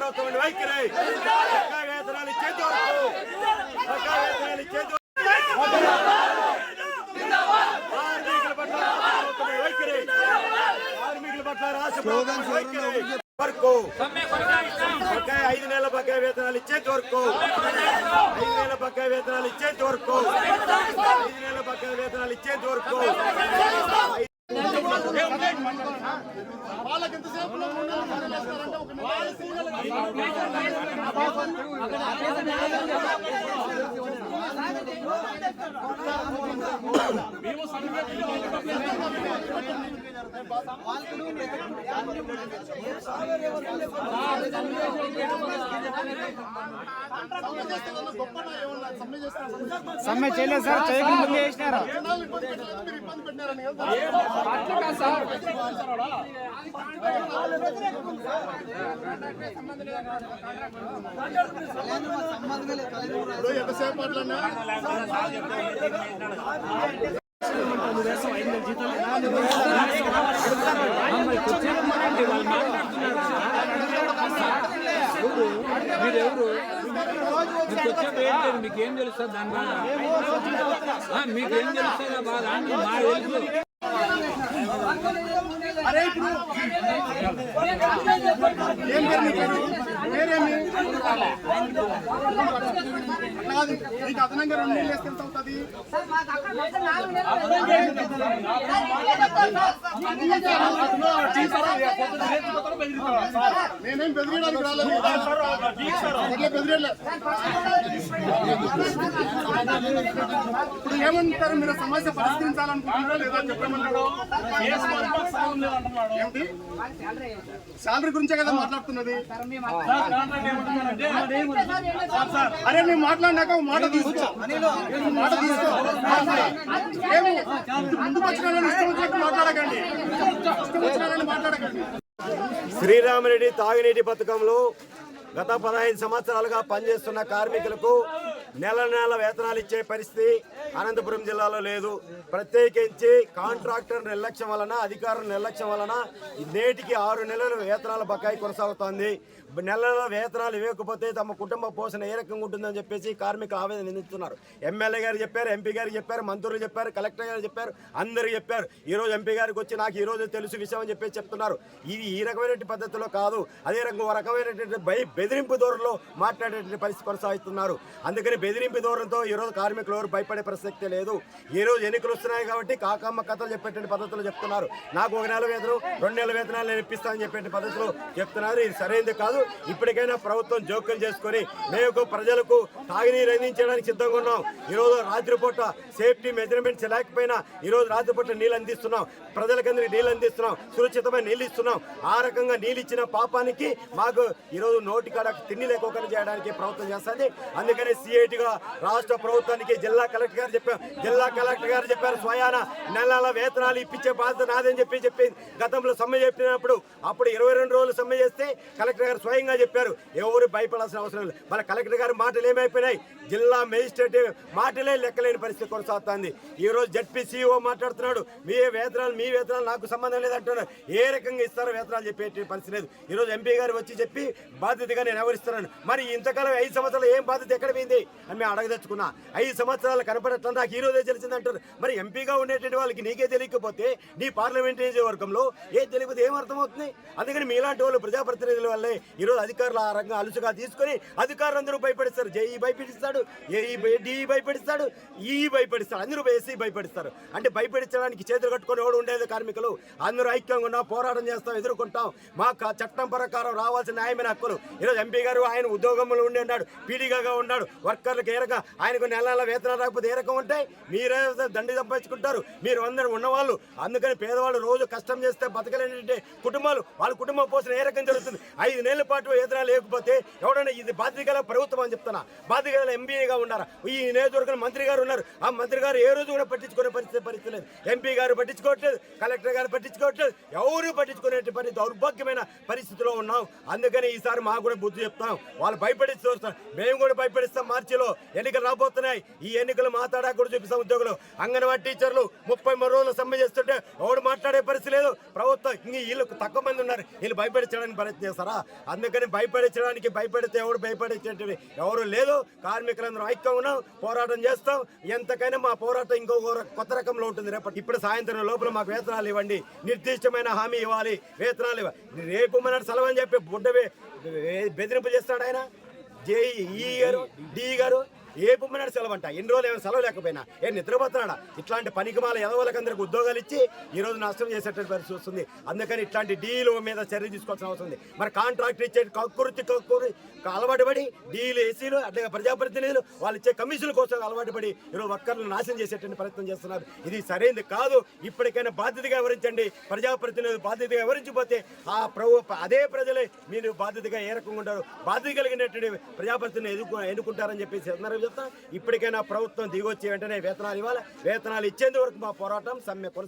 ప్రభుత్వం వైఖరి పక్కా వేతనాలు ఇచ్చేంత వరకు పక్కా వేతనాలు ఇచ్చేంత కార్మికుల పట్ల ప్రభుత్వం వైఖరి కార్మికుల పట్ల రాష్ట్ర ప్రభుత్వం వైఖరి వరకు 5 నెలల బకాయి వేతనాలు ఇచ్చేంత వరకు 5 నెలల బకాయి వేతనాలు ఇచ్చేంత వరకు 5 నెలల బకాయి వేతనాలు ఇచ్చేంత వరకు సమ్మె చేయలేదు సార్, చేయకుండా ముందే చేసినారు. ఎంతసేపు మాట్లాడినా మీకేం తెలుస్తుంది దాని బాధ? మీకేం తెలుస్తుంది బాధ? మా తెలుసు. నీకు అదనంగా 2 నెలలు వేస్తే ఎంత అవుతుంది? నేనేం బెదిరియడానికి రాలేదు. ఇప్పుడు ఏమంటారు, మీరు సమస్య పరిష్కరించాలనుకుంటున్నారా లేదా చెప్పమన్నాడు. ఏమిటి శాలరీ గురించే కదా మాట్లాడుతున్నది. అరే మేము మాట్లాడినాక మాట తీసుకో, మాట తీసుకో. ముందుకు వచ్చిన ఇష్టం వచ్చినట్టు మాట్లాడకండి, ఇష్టం వచ్చిన మాట్లాడకండి. శ్రీరామరెడ్డి తాగునీటి పథకంలో గత 15 సంవత్సరాలుగా పనిచేస్తున్న కార్మికులకు నెల వేతనాలు ఇచ్చే పరిస్థితి అనంతపురం జిల్లాలో లేదు. ప్రత్యేకించి కాంట్రాక్టర్ నిర్లక్ష్యం వలన, అధికారుల నిర్లక్ష్యం వలన నేటికి 6 నెలల వేతనాల బకాయి కొనసాగుతోంది. నెలల వేతనాలు ఇవ్వకపోతే తమ కుటుంబ పోషణ ఏ రకంగా ఉంటుందని చెప్పేసి కార్మికులు ఆవేదన నిందిస్తున్నారు. ఎమ్మెల్యే గారు చెప్పారు, ఎంపీ గారు చెప్పారు, మంత్రులు చెప్పారు, కలెక్టర్ గారు చెప్పారు, అందరూ చెప్పారు. ఈరోజు ఎంపీ గారికి వచ్చి నాకు ఈరోజు తెలుసు విషయం అని చెప్పేసి చెప్తున్నారు. ఇది ఈ రకమైనటువంటి పద్ధతిలో కాదు, అదే రకమైనటువంటి బెదిరింపు ధోరణిలో మాట్లాడేటువంటి పరిస్థితి కొనసాగుతున్నారు. అందుకని బెదిరింపు ధోరణితో ఈరోజు కార్మికులు ఎవరు భయపడే ప్రసక్తే లేదు. ఈరోజు ఎన్నికలు వస్తున్నాయి కాబట్టి కాకమ్మ కథలు చెప్పేటువంటి పద్ధతులు చెప్తున్నారు. నాకు 1 నెల వేతనం 2 నెలల వేతనాలు నేను ఇప్పిస్తానని చెప్పేటువంటి పద్ధతులు చెప్తున్నారు. ఇది సరైనది కాదు. ఇప్పటికైనా ప్రభుత్వం జోక్యం చేసుకుని మేము ప్రజలకు తాగునీరు అందించడానికి సిద్ధంగా ఉన్నాం. ఈరోజు రాత్రిపూట సేఫ్టీ మెజర్మెంట్స్ లేకపోయినా ఈరోజు రాత్రిపూట నీళ్ళు అందిస్తున్నాం, ప్రజలకందరికీ నీళ్ళు అందిస్తున్నాం, సురక్షితమైన నీళ్ళు ఇస్తున్నాం. ఆ రకంగా నీళ్ళు ఇచ్చిన పాపానికి మాకు ఈరోజు నోటి కాడ తిండి లేకోకుండా చేయడానికి ప్రభుత్వం చేస్తుంది. అందుకని సిఐటిగా రాష్ట్ర ప్రభుత్వానికి జిల్లా కలెక్టర్ గారు చెప్పారు స్వయాన నెలల వేతనాలు ఇప్పించే బాధ్యత నాదని చెప్పి గతంలో సమ్మె చెప్పినప్పుడు అప్పుడు 22 రోజులు సమ్మె చేస్తే కలెక్టర్ గారు స్వయంగా చెప్పారు. ఎవరు భయపడాల్సిన అవసరం లేదు. మన కలెక్టర్ గారి మాటలు ఏమైపోయినాయి, జిల్లా మేజిస్ట్రేట్ మాటలే లెక్కలేని పరిస్థితి కొనసాగుతుంది. ఈ రోజు జడ్పీసీఓ మాట్లాడుతున్నాడు, మీ వేతనాలు నాకు సంబంధం లేదంటున్నారు. ఏ రకంగా ఇస్తారో వేతనాలు చెప్పే పరిస్థితి లేదు. ఈరోజు ఎంపీ గారు వచ్చి చెప్పి బాధ్యతగా నేను ఎవరిస్తున్నాను. మరి ఇంతకాలం 5 సంవత్సరాలు ఏం బాధ్యత ఎక్కడ పోయింది అని మేము అడగదచ్చుకున్నా. 5 సంవత్సరాలు కనపడట్లా నాకు ఈ రోజే తెలిసిందంటారు. మరి ఎంపీగా ఉండేటువంటి వాళ్ళకి నీకే తెలియకపోతే నీ పార్లమెంట్ నియోజకవర్గంలో తెలియకపోతే ఏం అర్థమవుతుంది? అందుకని మీలాంటి వాళ్ళు ప్రజాప్రతినిధుల వల్లే ఈరోజు అధికారులు ఆ రంగం అలుసుగా తీసుకొని అధికారులందరూ భయపడిస్తారు. జేఈ భయపడిస్తాడు, డిఈ భయపడిస్తాడు, ఈఈ భయపడిస్తాడు, అందరూ ఎస్సీ భయపడిస్తారు. అంటే భయపడించడానికి చేతులు కట్టుకొని ఎవడు ఉండేది కార్మికులు అందరూ ఐక్యంగా ఉన్నాం, పోరాటం చేస్తాం, ఎదుర్కొంటాం. మాకు చట్టం ప్రకారం రావాల్సిన న్యాయమైన హక్కులు. ఈరోజు ఎంపీ గారు ఆయన ఉద్యోగంలో ఉండి ఉన్నాడు, పీడీగా ఉన్నాడు. వర్కర్లకు ఏ రకం ఆయనకు నెల వేతనాలు రాకపోతే ఏ రకం ఉంటాయి? మీరే దండి సంపాదించుకుంటారు, మీరు అందరూ ఉన్నవాళ్ళు. అందుకని పేదవాళ్ళు రోజు కష్టం చేస్తే బతకలేని కుటుంబాలు వాళ్ళ కుటుంబ పోషణ ఏ రకం జరుగుతుంది? 5 నెలల పాటు వేతనాలు లేకపోతే ఎవడన్నా ఇది బాధ్యత గల ప్రభుత్వం అని చెప్తున్నా. బాధ్యత గల ఎంపీగా ఉన్నారా? ఈ నియోజకవర్గం మంత్రి గారు ఉన్నారు. ఆ మంత్రి గారు ఏ రోజు కూడా పట్టించుకునే పరిస్థితి లేదు. ఎంపీ గారు పట్టించుకోవట్లేదు, కలెక్టర్ గారు పట్టించుకోవట్లేదు, ఎవరు పట్టించుకునే దౌర్భాగ్యమైన పరిస్థితిలో ఉన్నాం. అందుకని ఈసారి మాకు కూడా బుద్ధి చెప్తాం. వాళ్ళు భయపడిస్తూ వస్తాం, మేము కూడా భయపడిస్తాం. మార్చిలో ఎన్నికలు రాబోతున్నాయి. ఈ ఎన్నికలు మాట్లాడా కూడా చూపిస్తాం. ఉద్యోగులు అంగన్వాడీ టీచర్లు 33 రోజులు సమ్మె చేస్తుంటే ఎవడు మాట్లాడే పరిస్థితి లేదు. ప్రభుత్వం వీళ్ళు తక్కువ మంది ఉన్నారు, వీళ్ళు భయపడించడానికి ప్రయత్నం చేస్తారా? అందుకని భయపడించడానికి భయపడితే ఎవరు భయపడించేటి ఎవరు లేదు. కార్మికులందరూ ఐక్యం ఉన్నాం, పోరాటం చేస్తాం. ఎంతకైనా మా పోరాటం ఇంకో కొత్త రకంలో ఉంటుంది. రేపటి ఇప్పుడు సాయంత్రం లోపల మాకు వేతనాలు ఇవ్వండి, నిర్దిష్టమైన హామీ ఇవ్వాలి, వేతనాలు ఇవ్వాలి. రేపు మన సెలవు అని చెప్పి బుడ్డ బెదిరింపు చేస్తాడు ఆయన. జేఈ గారు, డి గారు ఏ పొమ్మన్నాడు సెలవు అంట. ఎన్ని రోజులు ఏమైనా సెలవు లేకపోయినా నిద్రపోతున్నాడా? ఇట్లాంటి పనికిమాల ఎదవలకందరికి ఉద్యోగాలు ఇచ్చి ఈ రోజు నష్టం చేసేటువంటి పరిస్థితి వస్తుంది. అందుకని ఇట్లాంటి డీలు మీద చర్య తీసుకోవాల్సిన అవసరం ఉంది. మరి కాంట్రాక్ట్ ఇచ్చే కక్కురు అలవాటు పడి డీలు, ఏసీలు, అట్లాగే ప్రజాప్రతినిధులు వాళ్ళు ఇచ్చే కమిషన్ల కోసం అలవాటు పడి ఈరోజు వర్కర్లను నాశనం చేసేటువంటి ప్రయత్నం చేస్తున్నారు. ఇది సరైనది కాదు. ఇప్పటికైనా బాధ్యతగా వివరించండి. ప్రజాప్రతినిధులు బాధ్యతగా వివరించిపోతే అదే ప్రజలే మీరు బాధ్యతగా ఏ రకంగా ఉంటారు, బాధ్యత కలిగినటువంటి ప్రజాప్రతినిధులు ఎన్నుకుంటారని చెప్పేసి చెప్తా. ఇప్పటికైనా ప్రభుత్వం దిగొచ్చి వెంటనే వేతనాలు ఇవ్వాలి. వేతనాలు ఇచ్చేంత వరకు మా పోరాటం సమ్మె కొనసాగుతుంది.